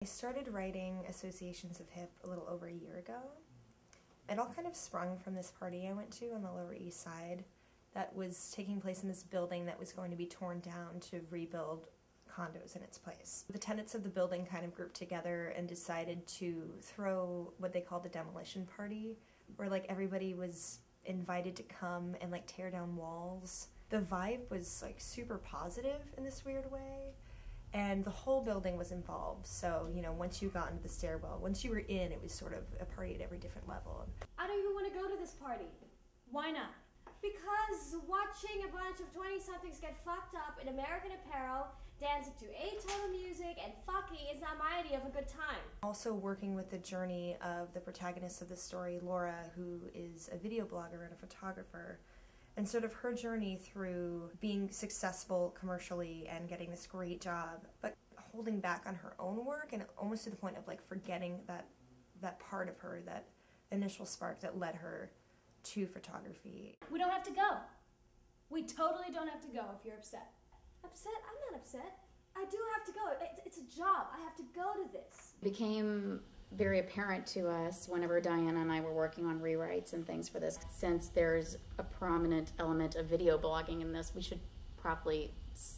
I started writing Associations of Hip a little over a year ago. It all kind of sprung from this party I went to on the Lower East Side that was taking place in this building that was going to be torn down to rebuild condos in its place. The tenants of the building kind of grouped together and decided to throw what they called a demolition party, where like everybody was invited to come and like tear down walls. The vibe was like super positive in this weird way. And the whole building was involved, so, you know, once you got into the stairwell, once you were in, it was sort of a party at every different level. I don't even want to go to this party. Why not? Because watching a bunch of 20-somethings get fucked up in American apparel, dancing to atonal music, and fucking is not my idea of a good time. Also working with the journey of the protagonist of the story, Laura, who is a video blogger and a photographer, and sort of her journey through being successful commercially and getting this great job, but holding back on her own work and almost to the point of like forgetting that part of her, that initial spark that led her to photography. We don't have to go. We totally don't have to go if you're upset. Upset? I'm not upset. I do have to go. It's a job. I have to go to this. It became very apparent to us whenever Diana and I were working on rewrites and things for this. Since there's a prominent element of video blogging in this, we should probably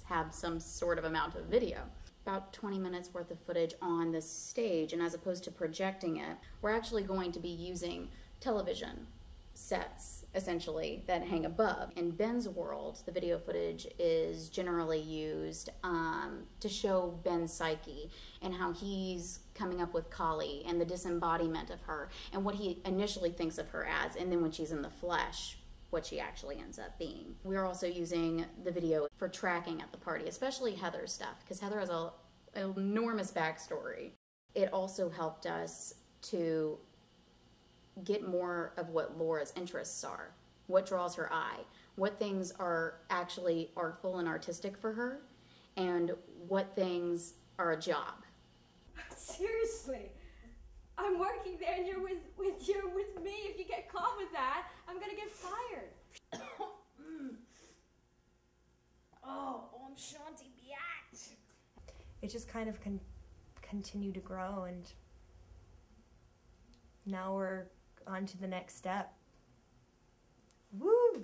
have some sort of amount of video. About 20 minutes worth of footage on this stage, and as opposed to projecting it, we're actually going to be using television sets, essentially, that hang above. In Ben's world, the video footage is generally used to show Ben's psyche and how he's coming up with Kali and the disembodiment of her and what he initially thinks of her as, and then when she's in the flesh, what she actually ends up being. We're also using the video for tracking at the party, especially Heather's stuff, because Heather has an enormous backstory. It also helped us to get more of what Laura's interests are, what draws her eye, what things are actually artful and artistic for her, and what things are a job. Seriously, I'm working there and you're with me. If you get caught with that, I'm gonna get fired. Oh, I'm Shanti Biat. It just kind of continued to grow, and now we're on to the next step. Woo!